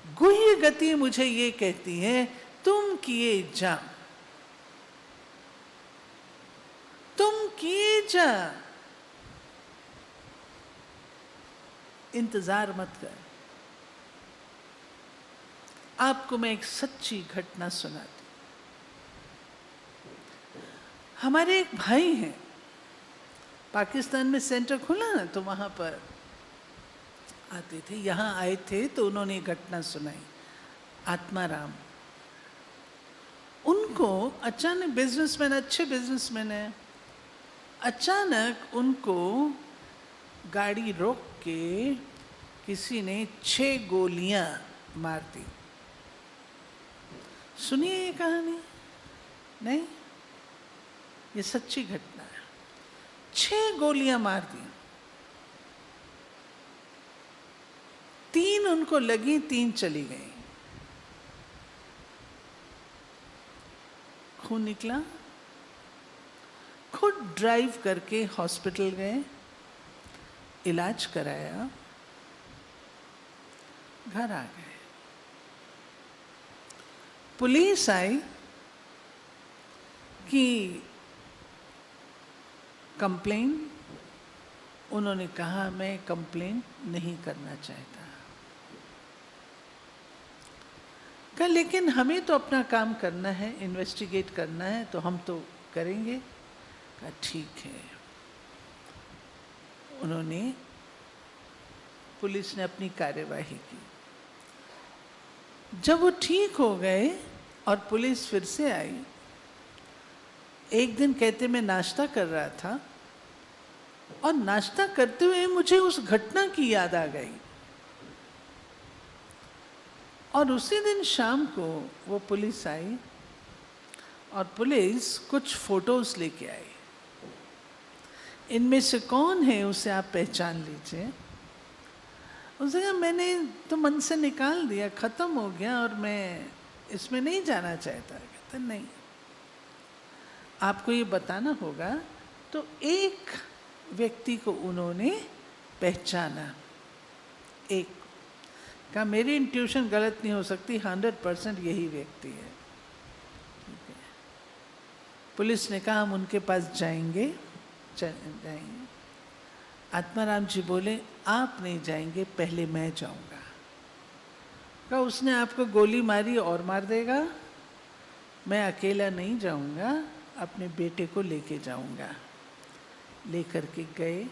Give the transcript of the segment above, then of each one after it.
गुह्य गति मुझे ये कहती है, तुम किए जा, तुम किए जा, इंतजार मत कर। आपको मैं एक सच्ची घटना सुनाती। हमारे एक भाई हैं, पाकिस्तान में सेंटर खुला ना, तो वहां पर आते थे, यहाँ आए थे, तो उन्होंने एक घटना सुनाई। आत्माराम, उनको अचानक, बिजनेसमैन, अच्छे बिजनेसमैन है, अचानक उनको गाड़ी रोक के किसी ने 6 गोलियां मार दी। सुनिए ये कहानी, नहीं, ये सच्ची घटना है। 6 गोलियां मार दी, 3 उनको लगी, 3 चली गई। खून निकला, खुद ड्राइव करके हॉस्पिटल गए, इलाज कराया, घर आ गए। पुलिस आई कि कंप्लेन, उन्होंने कहा मैं कंप्लेन नहीं करना चाहता। कहा लेकिन हमें तो अपना काम करना है, इन्वेस्टिगेट करना है, तो हम तो करेंगे। कहा ठीक है। उन्होंने, पुलिस ने अपनी कार्यवाही की। जब वो ठीक हो गए और पुलिस फिर से आई, एक दिन कहते मैं नाश्ता कर रहा था और नाश्ता करते हुए मुझे उस घटना की याद आ गई, और उसी दिन शाम को वो पुलिस आई और पुलिस कुछ फोटोज लेके आई। इनमें से कौन है उसे आप पहचान लीजिए। उसने कहा मैंने तो मन से निकाल दिया, ख़त्म हो गया और मैं इसमें नहीं जाना चाहता। कहता नहीं, आपको ये बताना होगा। तो एक व्यक्ति को उन्होंने पहचाना, एक कहा मेरी इंट्यूशन गलत नहीं हो सकती, 100% यही व्यक्ति है। ठीक है, पुलिस ने कहा हम उनके पास जाएंगे, जाएंगे। आत्माराम जी बोले आप नहीं जाएंगे, पहले मैं जाऊंगा। कहा उसने आपको गोली मारी और मार देगा, मैं अकेला नहीं जाऊंगा, अपने बेटे को लेके जाऊंगा। लेकर के गए।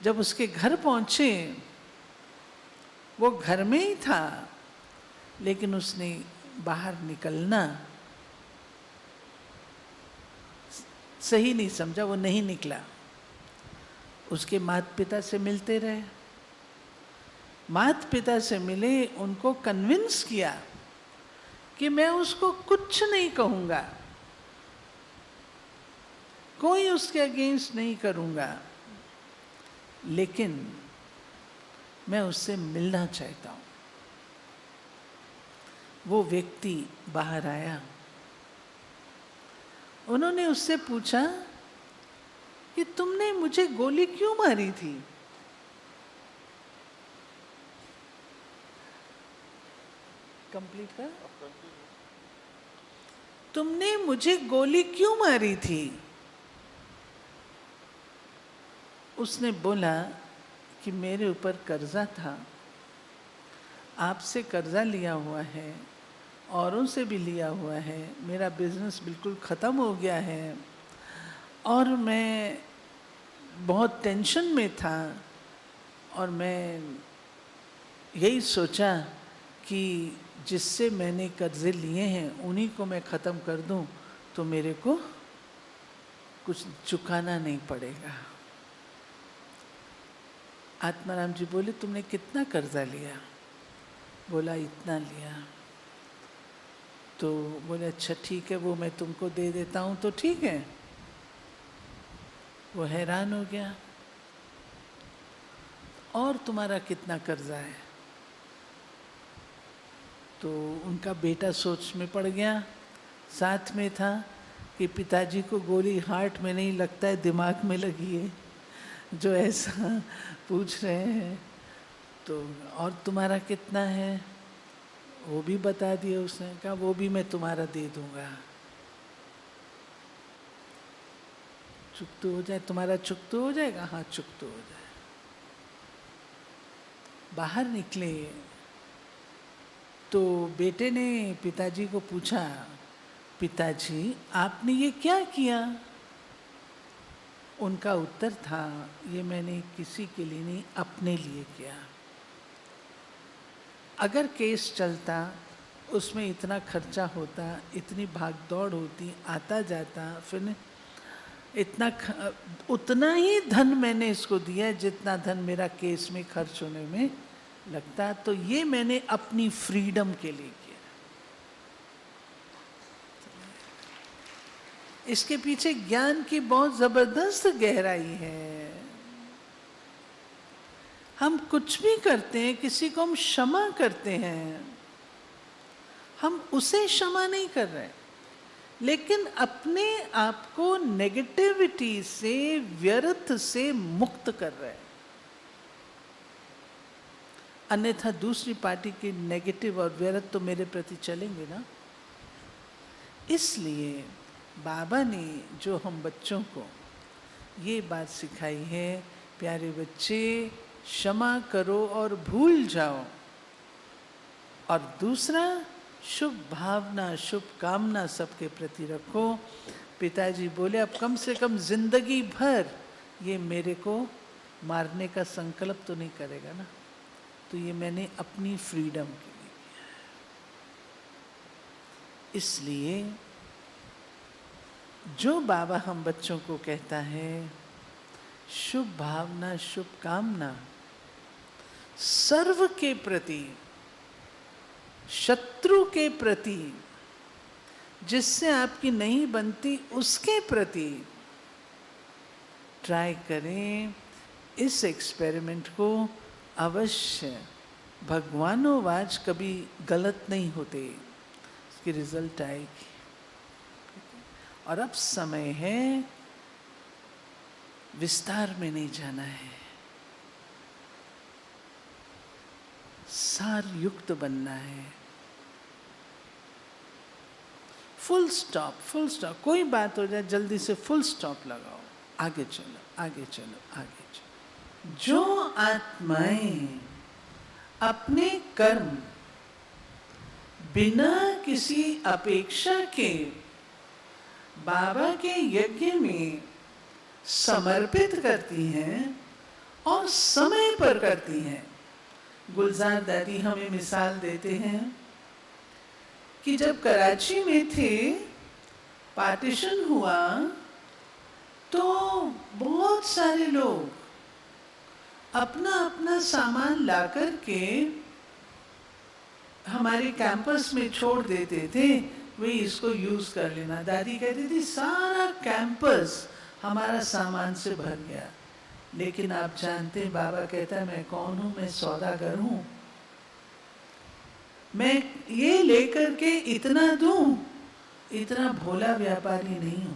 जब उसके घर पहुंचे, वो घर में ही था, लेकिन उसने बाहर निकलना सही नहीं समझा, वो नहीं निकला। उसके माता पिता से मिलते रहे, माता पिता से मिले, उनको कन्विंस किया कि मैं उसको कुछ नहीं कहूँगा, कोई उसके अगेंस्ट नहीं करूँगा, लेकिन मैं उससे मिलना चाहता हूँ। वो व्यक्ति बाहर आया, उन्होंने उससे पूछा कि तुमने मुझे गोली क्यों मारी थी? कंप्लीट कर। तुमने मुझे गोली क्यों मारी थी? उसने बोला कि मेरे ऊपर कर्जा था, आपसे कर्जा लिया हुआ है, औरों से भी लिया हुआ है, मेरा बिजनेस बिल्कुल ख़त्म हो गया है और मैं बहुत टेंशन में था, और मैं यही सोचा कि जिससे मैंने कर्जे लिए हैं उन्हीं को मैं ख़त्म कर दूं, तो मेरे को कुछ चुकाना नहीं पड़ेगा। आत्माराम जी बोले तुमने कितना कर्जा लिया? बोला इतना लिया। तो बोले अच्छा ठीक है, वो मैं तुमको दे देता हूँ, तो ठीक है। वो हैरान हो गया, और तुम्हारा कितना कर्जा है? तो उनका बेटा सोच में पड़ गया, साथ में था कि पिताजी को गोली हार्ट में नहीं लगता है, दिमाग में लगी है, जो ऐसा पूछ रहे हैं। तो तो और तुम्हारा कितना है वो भी बता दिया उसने। कहा वो भी मैं तुम्हारा दे दूंगा, चुकतू हो जाए, तुम्हारा चुकतू हो जाएगा। हाँ चुकतू हो जाए। बाहर निकले तो बेटे ने पिताजी को पूछा, पिताजी आपने ये क्या किया? उनका उत्तर था, ये मैंने किसी के लिए नहीं, अपने लिए किया। अगर केस चलता, उसमें इतना खर्चा होता, इतनी भाग दौड़ होती, आता जाता, फिर उतना ही धन मैंने इसको दिया जितना धन मेरा केस में खर्च होने में लगता, तो ये मैंने अपनी फ्रीडम के लिए किया। इसके पीछे ज्ञान की बहुत जबरदस्त गहराई है। हम कुछ भी करते हैं, किसी को हम क्षमा करते हैं, हम उसे क्षमा नहीं कर रहे, लेकिन अपने आप को नेगेटिविटी से, व्यर्थ से मुक्त कर रहे हैं। अन्यथा दूसरी पार्टी के नेगेटिव और व्यर्थ तो मेरे प्रति चलेंगे ना। इसलिए बाबा ने जो हम बच्चों को ये बात सिखाई है, प्यारे बच्चे क्षमा करो और भूल जाओ। और दूसरा, शुभ भावना, शुभ कामना सबके प्रति रखो। पिताजी बोले अब कम से कम जिंदगी भर ये मेरे को मारने का संकल्प तो नहीं करेगा ना, तो ये मैंने अपनी फ्रीडम के लिए किया है। इसलिए जो बाबा हम बच्चों को कहता है, शुभ भावना, शुभ कामना सर्व के प्रति, शत्रु के प्रति, जिससे आपकी नहीं बनती उसके प्रति ट्राई करें। इस एक्सपेरिमेंट को अवश्य, भगवानोवाज कभी गलत नहीं होते, इसकी रिजल्ट आएगी। और अब समय है, विस्तार में नहीं जाना है, सार युक्त बनना है। Full stop, full stop. कोई बात हो जाए जल्दी से फुल स्टॉप लगाओ, आगे चलो, आगे चलो, आगे चलो। जो आत्माएं अपने कर्म बिना किसी अपेक्षा के बाबा के यज्ञ में समर्पित करती हैं और समय पर करती हैं। गुलजार दादी हमें मिसाल देते हैं कि जब कराची में थे, पार्टीशन हुआ, तो बहुत सारे लोग अपना अपना सामान ला कर के हमारे कैंपस में छोड़ देते थे, वे इसको यूज कर लेना। दादी कहती थी सारा कैंपस हमारा सामान से भर गया, लेकिन आप जानते हैं बाबा कहता है मैं कौन हूं? मैं सौदागर हूं। मैं ये लेकर के इतना दूं, इतना भोला व्यापारी नहीं हूं।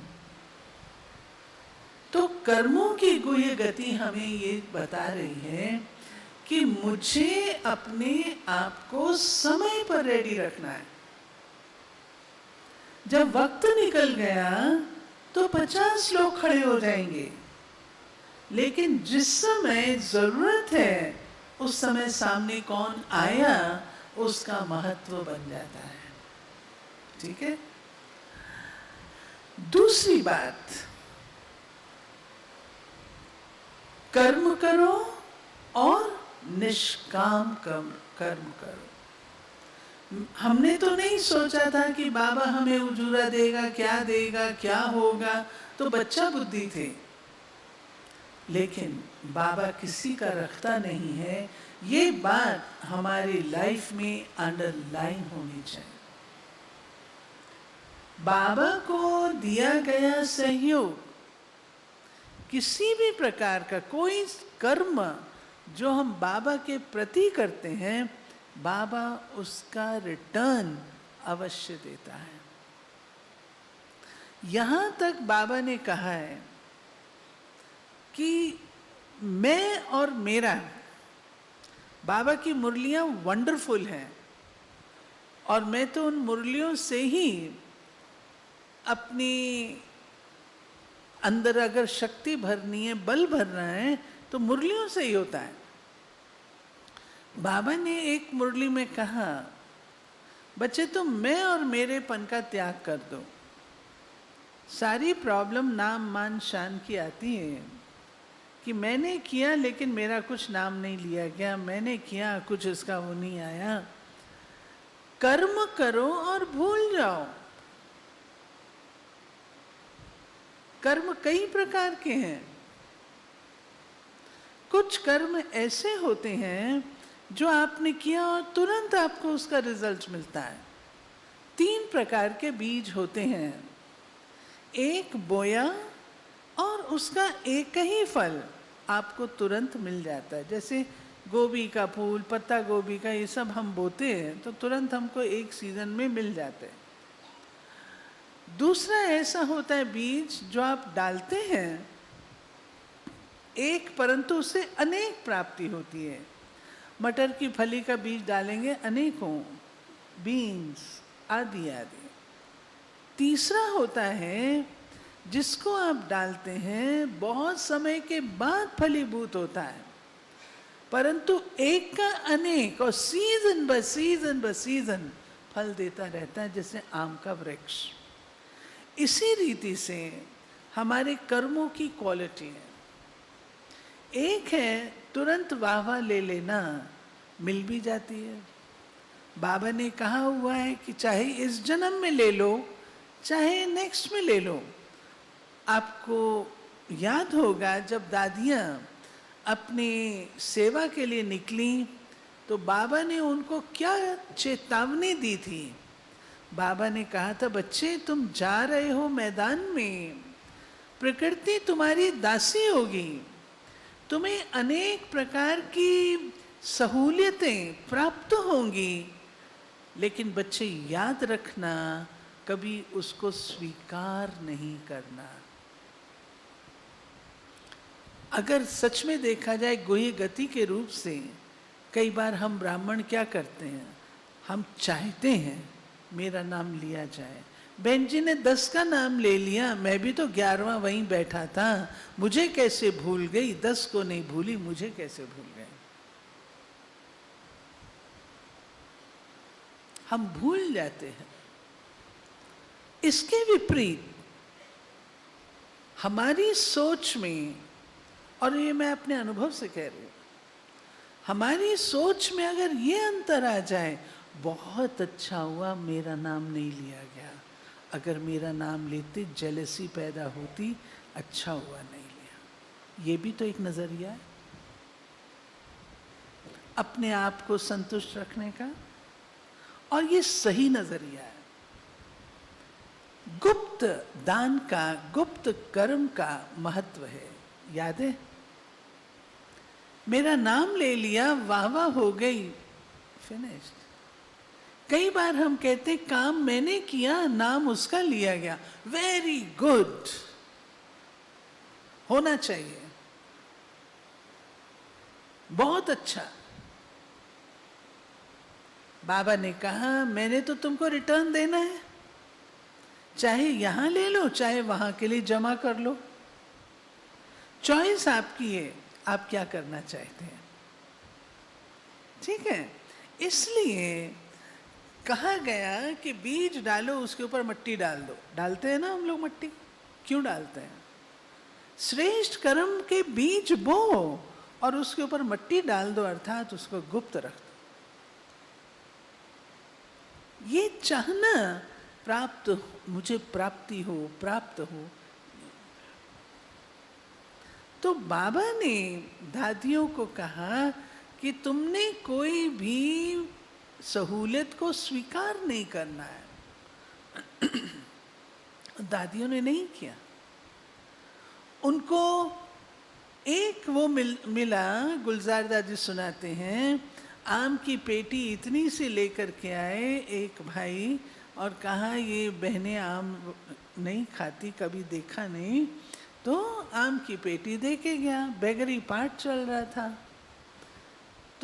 तो कर्मों की गुह्य गति हमें ये बता रही है कि मुझे अपने आप को समय पर रेडी रखना है। जब वक्त निकल गया तो 50 लोग खड़े हो जाएंगे, लेकिन जिस समय जरूरत है उस समय सामने कौन आया उसका महत्व बन जाता है। ठीक है। दूसरी बात, कर्म करो और निष्काम कर्म करो। हमने तो नहीं सोचा था कि बाबा हमें उजूरा देगा, क्या देगा, क्या होगा, तो बच्चा बुद्धि थे। लेकिन बाबा किसी का रखता नहीं है, ये बात हमारी लाइफ में अंडरलाइन होनी चाहिए। बाबा को दिया गया सहयोग, किसी भी प्रकार का कोई कर्म जो हम बाबा के प्रति करते हैं, बाबा उसका रिटर्न अवश्य देता है। यहां तक बाबा ने कहा है कि मैं और मेरा बाबा की मुरलियाँ वंडरफुल हैं, और मैं तो उन मुरलियों से ही अपनी अंदर अगर शक्ति भरनी है, बल भरना है, तो मुरलियों से ही होता है। बाबा ने एक मुरली में कहा, बच्चे तुम मैं और मेरेपन का त्याग कर दो। सारी प्रॉब्लम नाम मान शान की आती है कि मैंने किया लेकिन मेरा कुछ नाम नहीं लिया गया, मैंने किया कुछ इसका वो नहीं आया। कर्म करो और भूल जाओ। कर्म कई प्रकार के हैं। कुछ कर्म ऐसे होते हैं जो आपने किया और तुरंत आपको उसका रिजल्ट मिलता है। 3 प्रकार के बीज होते हैं। एक बोया और उसका एक ही फल आपको तुरंत मिल जाता है। जैसे गोभी का फूल, पत्ता गोभी का, ये सब हम बोते हैं तो तुरंत हमको एक सीजन में मिल जाते हैं। दूसरा ऐसा होता है बीज जो आप डालते हैं एक, परंतु उससे अनेक प्राप्ति होती है। मटर की फली का बीज डालेंगे, अनेकों बीन्स आदि आदि। तीसरा होता है जिसको आप डालते हैं, बहुत समय के बाद फलीभूत होता है, परंतु एक का अनेक और सीजन ब सीजन फल देता रहता है, जैसे आम का वृक्ष। इसी रीति से हमारे कर्मों की क्वालिटी है। एक है तुरंत वाहवा ले लेना, मिल भी जाती है। बाबा ने कहा हुआ है कि चाहे इस जन्म में ले लो, चाहे नेक्स्ट में ले लो। आपको याद होगा जब दादियाँ अपनी सेवा के लिए निकली तो बाबा ने उनको क्या चेतावनी दी थी। बाबा ने कहा था, बच्चे तुम जा रहे हो मैदान में, प्रकृति तुम्हारी दासी होगी, तुम्हें अनेक प्रकार की सहूलियतें प्राप्त होंगी, लेकिन बच्चे याद रखना कभी उसको स्वीकार नहीं करना। अगर सच में देखा जाए गुह्य गति के रूप से, कई बार हम ब्राह्मण क्या करते हैं, हम चाहते हैं मेरा नाम लिया जाए। बहन जी ने 10 का नाम ले लिया, मैं भी तो 11वां वहीं बैठा था, मुझे कैसे भूल गई, 10 को नहीं भूली, मुझे कैसे भूल गए। हम भूल जाते हैं। इसके विपरीत हमारी सोच में, और ये मैं अपने अनुभव से कह रही हूं, हमारी सोच में अगर ये अंतर आ जाए, बहुत अच्छा हुआ मेरा नाम नहीं लिया गया, अगर मेरा नाम लेते जेलसी पैदा होती, अच्छा हुआ नहीं लिया। ये भी तो एक नजरिया है अपने आप को संतुष्ट रखने का, और ये सही नजरिया है। गुप्त दान का, गुप्त कर्म का महत्व है। याद है, मेरा नाम ले लिया, वाह वाह हो गई, फिनिश्ड। कई बार हम कहते काम मैंने किया, नाम उसका लिया गया, वेरी गुड, होना चाहिए, बहुत अच्छा। बाबा ने कहा मैंने तो तुमको रिटर्न देना है, चाहे यहां ले लो चाहे वहां के लिए जमा कर लो, चॉइस आपकी है, आप क्या करना चाहते हैं। ठीक है, इसलिए कहा गया कि बीज डालो, उसके ऊपर मिट्टी डाल दो। डालते हैं ना हम लोग मिट्टी, क्यों डालते हैं? श्रेष्ठ कर्म के बीज बो और उसके ऊपर मिट्टी डाल दो, अर्थात उसको गुप्त रख दो। ये चाहना प्राप्त, मुझे प्राप्ति हो, प्राप्त हो। तो बाबा ने दादियों को कहा कि तुमने कोई भी सहूलियत को स्वीकार नहीं करना है। दादियों ने नहीं किया। उनको एक वो मिला, गुलजार दादी सुनाते हैं, आम की पेटी इतनी सी लेकर के आए एक भाई, और कहा ये बहनें आम नहीं खाती, कभी देखा नहीं, तो आम की पेटी दे के गया। बेगरी पाठ चल रहा था,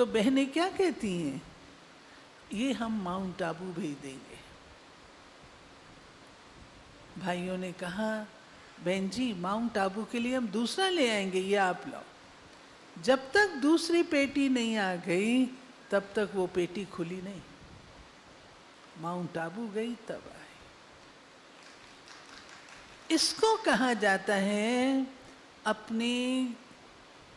तो बहनें क्या कहती हैं, ये हम माउंट आबू भेज देंगे। भाइयों ने कहा, बहन जी माउंट आबू के लिए हम दूसरा ले आएंगे, ये आप लाओ। जब तक दूसरी पेटी नहीं आ गई तब तक वो पेटी खुली नहीं। माउंट आबू गई तब आई। इसको कहा जाता है अपने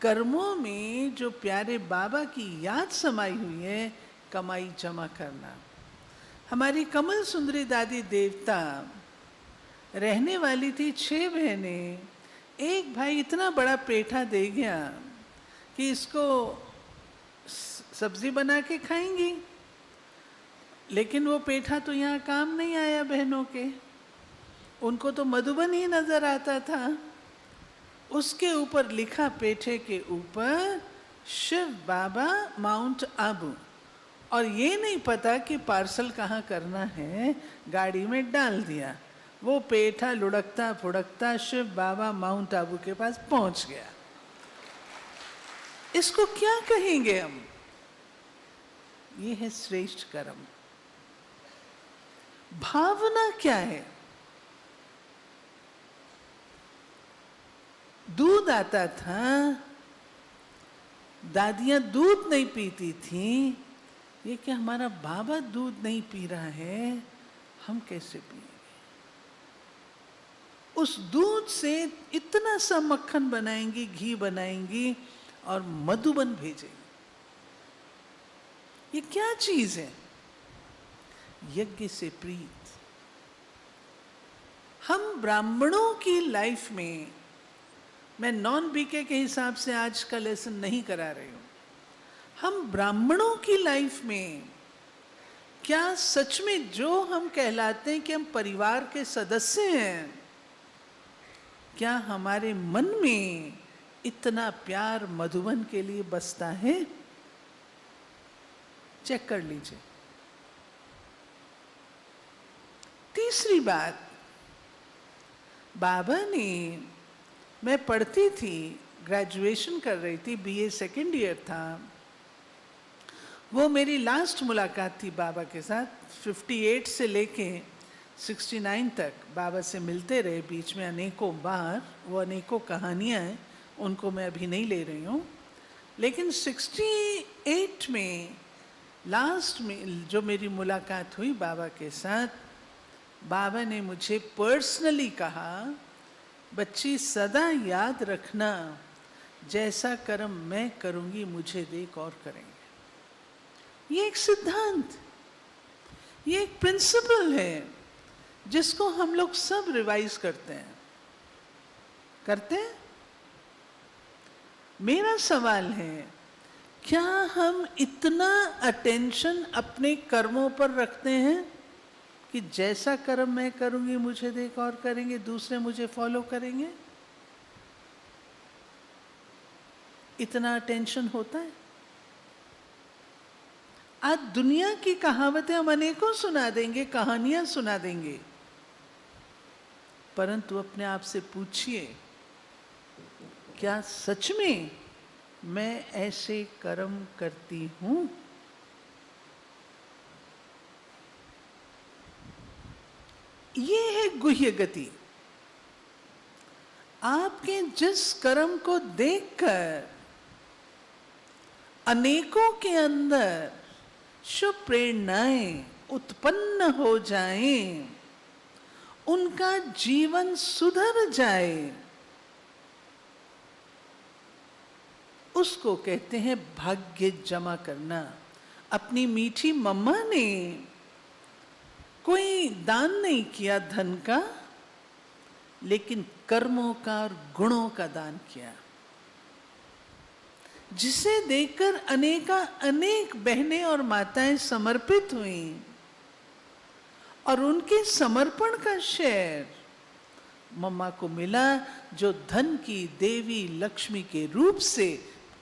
कर्मों में जो प्यारे बाबा की याद समाई हुई है, कमाई जमा करना। हमारी कमल सुंदरी दादी देवता रहने वाली थी 6 बहनें। एक भाई इतना बड़ा पेठा दे गया कि इसको सब्जी बना के खाएंगी, लेकिन वो पेठा तो यहाँ काम नहीं आया बहनों के, उनको तो मधुबन ही नजर आता था। उसके ऊपर लिखा पेठे के ऊपर शिव बाबा माउंट आबू, और ये नहीं पता कि पार्सल कहाँ करना है, गाड़ी में डाल दिया। वो पेठा लुढ़कता फुड़कता शिव बाबा माउंट आबू के पास पहुंच गया। इसको क्या कहेंगे हम? ये है श्रेष्ठ कर्म। भावना क्या है? दूध आता था, दादियां दूध नहीं पीती थी, ये कि हमारा बाबा दूध नहीं पी रहा है, हम कैसे पिएंगे? उस दूध से इतना सा मक्खन बनाएंगी, घी बनाएंगी और मधुबन भेजेंगे। ये क्या चीज है? यज्ञ से प्रीत। हम ब्राह्मणों की लाइफ में, मैं नॉन बीके के हिसाब से आज का लेसन नहीं करा रही हूं, हम ब्राह्मणों की लाइफ में क्या सच में जो हम कहलाते हैं कि हम परिवार के सदस्य हैं, क्या हमारे मन में इतना प्यार मधुबन के लिए बसता है? चेक कर लीजिए। तीसरी बात, बाबा ने, मैं पढ़ती थी, ग्रेजुएशन कर रही थी, बीए सेकेंड ईयर था, वो मेरी लास्ट मुलाकात थी बाबा के साथ। 58 से लेके 69 तक बाबा से मिलते रहे, बीच में अनेकों बार, वो अनेकों कहानियाँ हैं, उनको मैं अभी नहीं ले रही हूँ। लेकिन 68 में लास्ट में जो मेरी मुलाकात हुई बाबा के साथ, बाबा ने मुझे पर्सनली कहा, बच्ची सदा याद रखना, जैसा कर्म मैं करूँगी मुझे देख और करेंगे। ये एक सिद्धांत, ये एक प्रिंसिपल है जिसको हम लोग सब रिवाइज करते हैं। मेरा सवाल है, क्या हम इतना अटेंशन अपने कर्मों पर रखते हैं कि जैसा कर्म मैं करूंगी मुझे देख और करेंगे, दूसरे मुझे फॉलो करेंगे? इतना अटेंशन होता है? आज दुनिया की कहावतें हम अनेकों सुना देंगे, कहानियां सुना देंगे, परंतु अपने आप से पूछिए, क्या सच में मैं ऐसे कर्म करती हूं? ये है गुह्य गति। आपके जिस कर्म को देखकर अनेकों के अंदर शुभ प्रेरणाएं उत्पन्न हो जाएं, उनका जीवन सुधर जाए, उसको कहते हैं भाग्य जमा करना। अपनी मीठी मम्मा ने कोई दान नहीं किया धन का, लेकिन कर्मों का और गुणों का दान किया, जिसे देखकर अनेक बहनें और माताएं समर्पित हुईं, और उनके समर्पण का शेयर मम्मा को मिला, जो धन की देवी लक्ष्मी के रूप से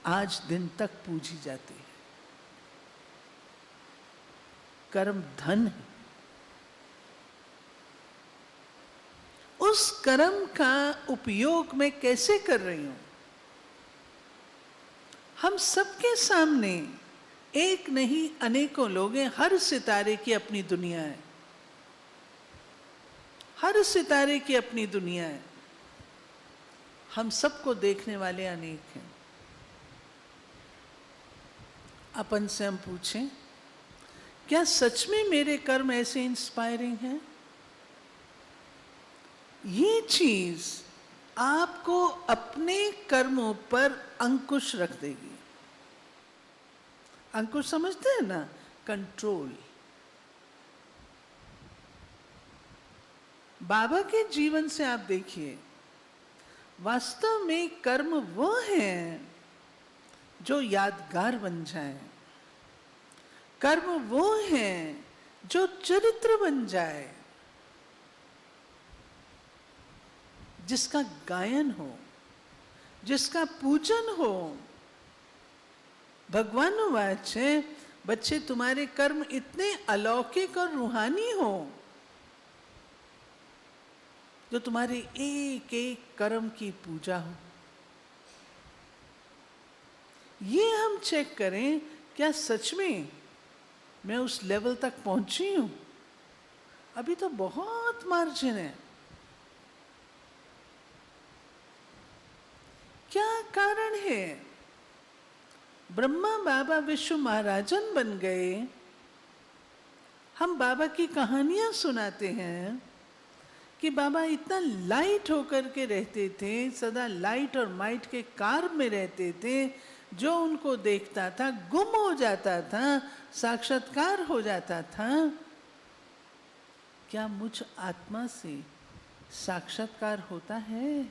आज दिन तक पूजी जाती है। कर्म धन है। उस कर्म का उपयोग मैं कैसे कर रही हूं? हम सबके सामने एक नहीं अनेकों लोग हैं, हर सितारे की अपनी दुनिया है, हर सितारे की अपनी दुनिया है। हम सबको देखने वाले अनेक हैं। अपन से हम पूछें, क्या सच में मेरे कर्म ऐसे इंस्पायरिंग हैं? ये चीज आपको अपने कर्मों पर अंकुश रख देगी। अंकुश समझते हैं ना? कंट्रोल। बाबा के जीवन से आप देखिए, वास्तव में कर्म वो हैं जो यादगार बन जाए, कर्म वो हैं जो चरित्र बन जाए, जिसका गायन हो, जिसका पूजन हो। भगवान वाच है, बच्चे तुम्हारे कर्म इतने अलौकिक और रूहानी हो जो तुम्हारे एक एक कर्म की पूजा हो। ये हम चेक करें, क्या सच में मैं उस लेवल तक पहुंची हूं? अभी तो बहुत मार्जिन है। क्या कारण है? ब्रह्मा बाबा विश्व महाराजन बन गए। हम बाबा की कहानियां सुनाते हैं कि बाबा इतना लाइट होकर के रहते थे, सदा लाइट और माइट के कार्य में रहते थे। जो उनको देखता था गुम हो जाता था, साक्षात्कार हो जाता था। क्या मुझ आत्मा से साक्षात्कार होता है?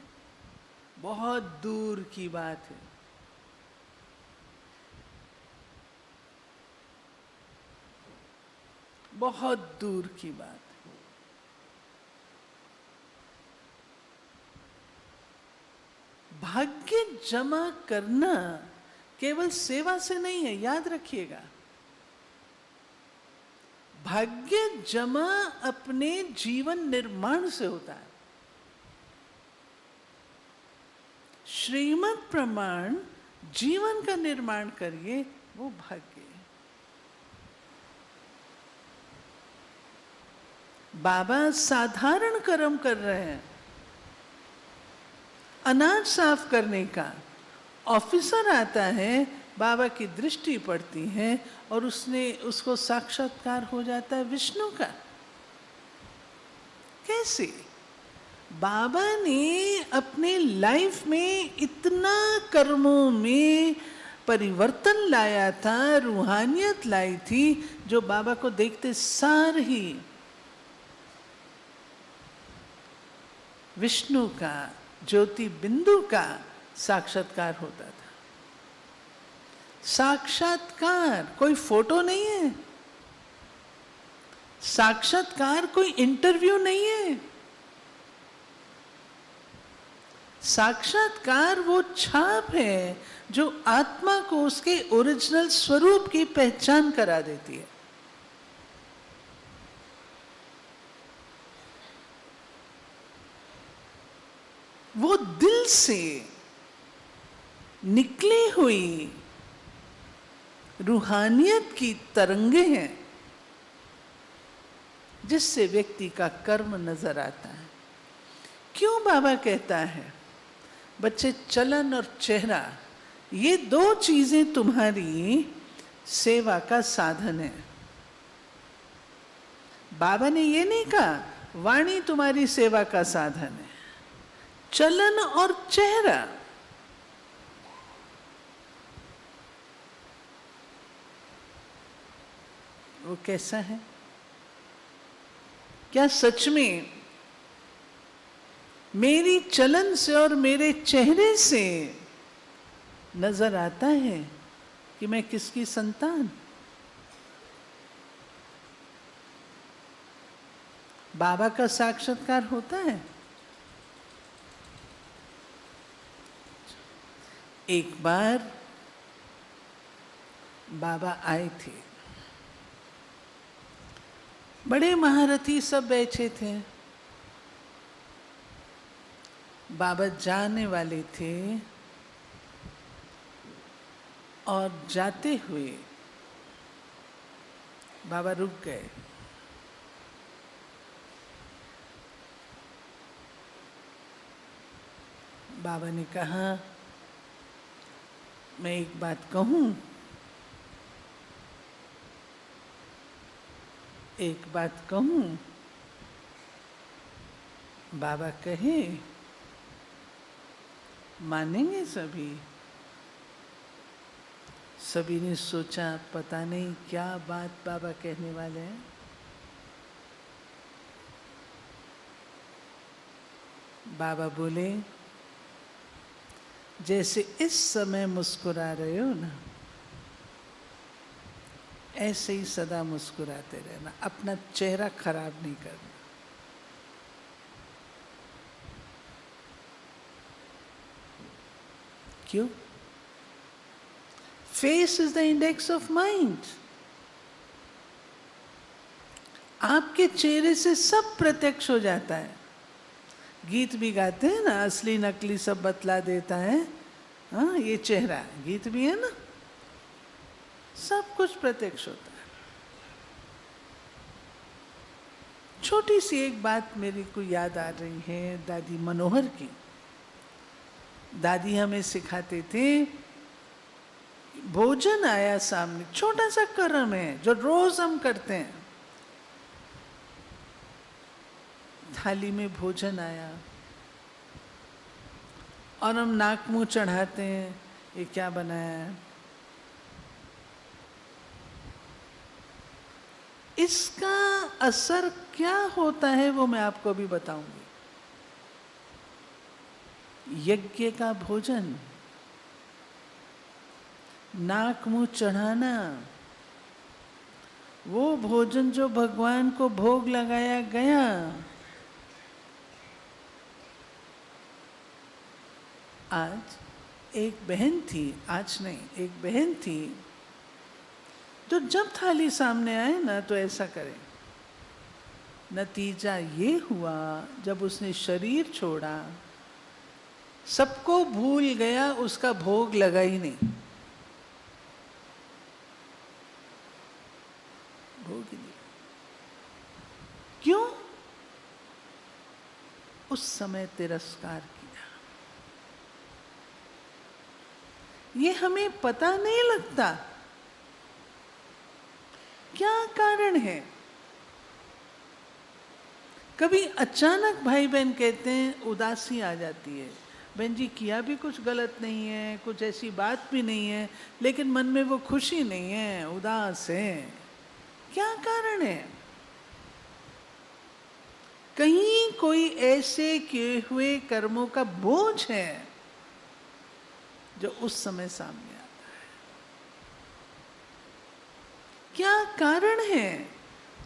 बहुत दूर की बात है। बहुत दूर की बात है। भाग्य जमा करना केवल सेवा से नहीं है, याद रखिएगा। भाग्य जमा अपने जीवन निर्माण से होता है। श्रीमत प्रमाण जीवन का निर्माण करिए, वो भाग्य है। बाबा साधारण कर्म कर रहे हैं, अनाज साफ करने का। ऑफिसर आता है, बाबा की दृष्टि पड़ती है और उसको साक्षात्कार हो जाता है विष्णु का। कैसे? बाबा ने अपने लाइफ में इतना कर्मों में परिवर्तन लाया था, रूहानियत लाई थी, जो बाबा को देखते सार ही विष्णु का, ज्योति बिंदु का साक्षात्कार होता था। साक्षात्कार कोई फोटो नहीं है, साक्षात्कार कोई इंटरव्यू नहीं है। साक्षात्कार वो छाप है जो आत्मा को उसके ओरिजिनल स्वरूप की पहचान करा देती है। वो दिल से निकली हुई रूहानियत की तरंगे हैं, जिससे व्यक्ति का कर्म नजर आता है। क्यों बाबा कहता है, बच्चे चलन और चेहरा ये दो चीजें तुम्हारी सेवा का साधन है। बाबा ने ये नहीं कहा वाणी तुम्हारी सेवा का साधन है। चलन और चेहरा, वो कैसा है? क्या सच में मेरी चलन से और मेरे चेहरे से नजर आता है कि मैं किसकी संतान? बाबा का साक्षात्कार होता है। एक बार बाबा आए थे, बड़े महारथी सब बैठे थे। बाबा जाने वाले थे और जाते हुए बाबा रुक गए। बाबा ने कहा, मैं एक बात कहूं? एक बात कहूं? बाबा कहे, मानेंगे सभी? सभी ने सोचा पता नहीं क्या बात बाबा कहने वाले हैं। बाबा बोले, जैसे इस समय मुस्कुरा रहे हो ना, ऐसे ही सदा मुस्कुराते रहना, अपना चेहरा खराब नहीं करना। क्यों? Face is the index of mind. आपके चेहरे से सब प्रत्यक्ष हो जाता है। गीत भी गाते हैं ना, असली नकली सब बतला देता है। हाँ, ये चेहरा, गीत भी है ना, सब कुछ प्रत्यक्ष होता है। छोटी सी एक बात मेरे को याद आ रही है दादी मनोहर की। दादी हमें सिखाते थे, भोजन आया सामने, छोटा सा कर्म है जो रोज हम करते हैं। थाली में भोजन आया और हम नाक मुंह चढ़ाते हैं, ये क्या बनाया है? इसका असर क्या होता है वो मैं आपको अभी बताऊंगी। यज्ञ का भोजन, नाक मुंह चढ़ाना, वो भोजन जो भगवान को भोग लगाया गया, आज एक बहन थी, आज नहीं, एक बहन थी तो जब थाली सामने आए ना तो ऐसा करे। नतीजा ये हुआ, जब उसने शरीर छोड़ा, सबको भूल गया, उसका भोग लगा ही नहीं, भोग ही नहीं। क्यों? उस समय तिरस्कार किया। ये हमें पता नहीं लगता क्या कारण है। कभी अचानक भाई बहन कहते हैं, उदासी आ जाती है, बहन जी किया भी कुछ गलत नहीं है, कुछ ऐसी बात भी नहीं है, लेकिन मन में वो खुशी नहीं है, उदास है। क्या कारण है? कहीं कोई ऐसे किए हुए कर्मों का बोझ है जो उस समय सामने आता है। क्या कारण है?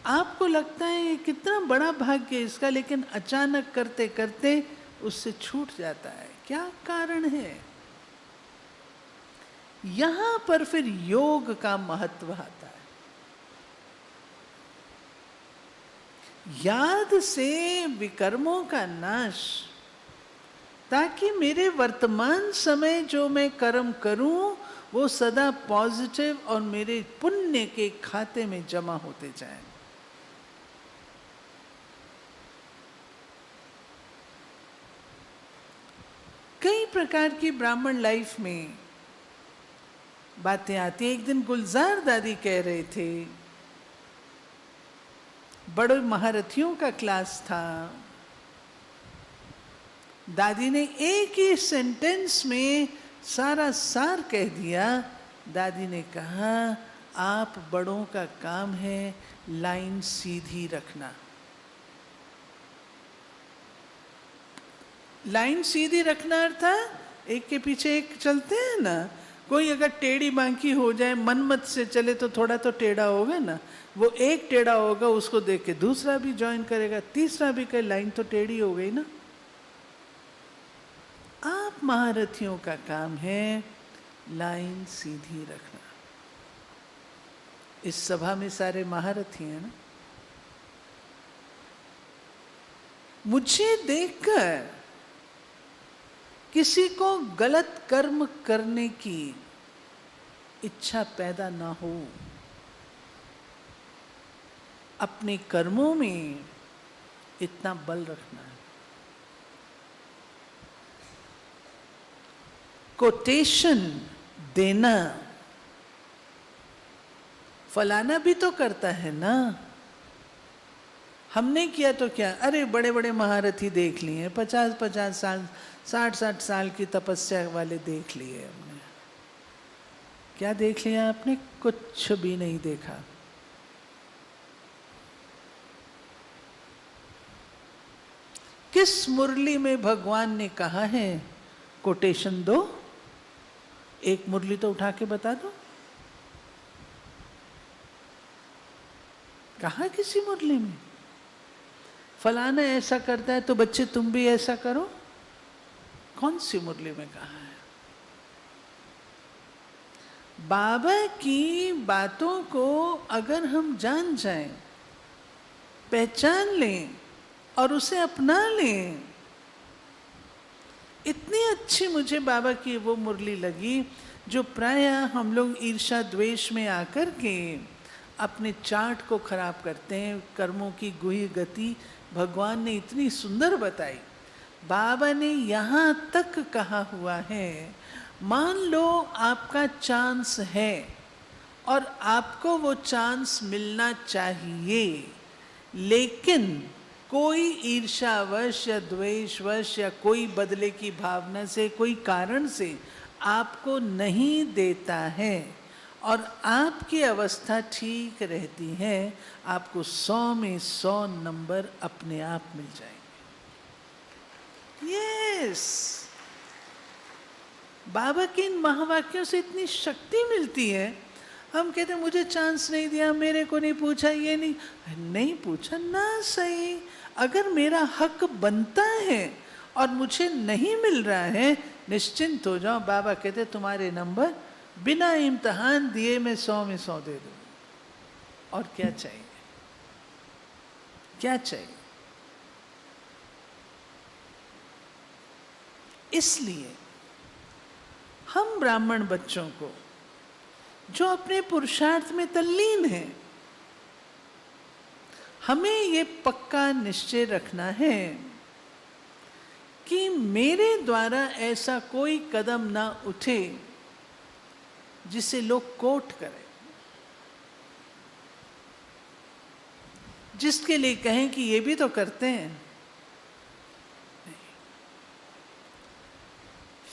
आपको लगता है ये कितना बड़ा भाग्य इसका, लेकिन अचानक करते करते उससे छूट जाता है। क्या कारण है? यहां पर फिर योग का महत्व आता है। याद से विकर्मों का नाश, ताकि मेरे वर्तमान समय जो मैं कर्म करूं वो सदा पॉजिटिव और मेरे पुण्य के खाते में जमा होते जाएं। कई प्रकार की ब्राह्मण लाइफ में बातें आती। एक दिन गुलजार दादी कह रहे थे, बड़े महारथियों का क्लास था, दादी ने एक ही सेंटेंस में सारा सार कह दिया। दादी ने कहा, आप बड़ों का काम है लाइन सीधी रखना। लाइन सीधी रखना अर्थात एक के पीछे एक चलते हैं ना, कोई अगर टेढ़ी बांकी हो जाए, मनमत से चले तो थोड़ा तो टेढ़ा होगा ना, वो एक टेढ़ा होगा, उसको देख के दूसरा भी ज्वाइन करेगा, तीसरा भी करे, लाइन तो टेढ़ी हो गई ना। आप महारथियों का काम है लाइन सीधी रखना। इस सभा में सारे महारथी हैं ना। मुझे देखकर किसी को गलत कर्म करने की इच्छा पैदा ना हो, अपने कर्मों में इतना बल रखना है। कोटेशन देना, फलाना भी तो करता है ना, हमने किया तो क्या, अरे बड़े बड़े महारथी देख लिए, 50-50 साल 60-60 साल की तपस्या वाले देख लिए हमने। क्या देख लिया आपने? कुछ भी नहीं देखा। किस मुरली में भगवान ने कहा है कोटेशन दो? एक मुरली तो उठा के बता दो, कहा किसी मुरली में? फलाना ऐसा करता है तो बच्चे तुम भी ऐसा करो, कौन सी मुरली में कहा है? बाबा की बातों को अगर हम जान जाएं, पहचान लें और उसे अपना लें। इतनी अच्छी मुझे बाबा की वो मुरली लगी जो प्रायः हम लोग ईर्ष्या द्वेष में आकर के अपने चार्ट को खराब करते हैं। कर्मों की गुही गति भगवान ने इतनी सुंदर बताई। बाबा ने यहाँ तक कहा हुआ है, मान लो आपका चांस है और आपको वो चांस मिलना चाहिए, लेकिन कोई ईर्ष्यावश या द्वेषवश या कोई बदले की भावना से, कोई कारण से आपको नहीं देता है और आपकी अवस्था ठीक रहती है, आपको 100 में 100 नंबर अपने आप मिल जाएंगे। यस, बाबा के इन महावाक्यों से इतनी शक्ति मिलती है। हम कहते हैं मुझे चांस नहीं दिया, मेरे को नहीं पूछा, ये नहीं पूछा ना सही। अगर मेरा हक बनता है और मुझे नहीं मिल रहा है, निश्चिंत हो जाओ। बाबा कहते तुम्हारे नंबर बिना इम्तिहान दिए मैं 100 में 100 दे दूँ। और क्या चाहिए, क्या चाहिए? इसलिए हम ब्राह्मण बच्चों को जो अपने पुरुषार्थ में तल्लीन हैं, हमें ये पक्का निश्चय रखना है कि मेरे द्वारा ऐसा कोई कदम ना उठे जिसे लोग कोट करें, जिसके लिए कहें कि ये भी तो करते हैं। नहीं।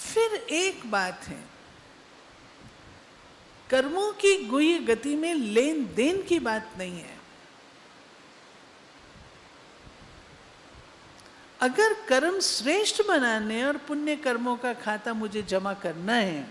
फिर एक बात है, कर्मों की गुही गति में लेन देन की बात नहीं है। अगर कर्म श्रेष्ठ बनाने और पुण्य कर्मों का खाता मुझे जमा करना है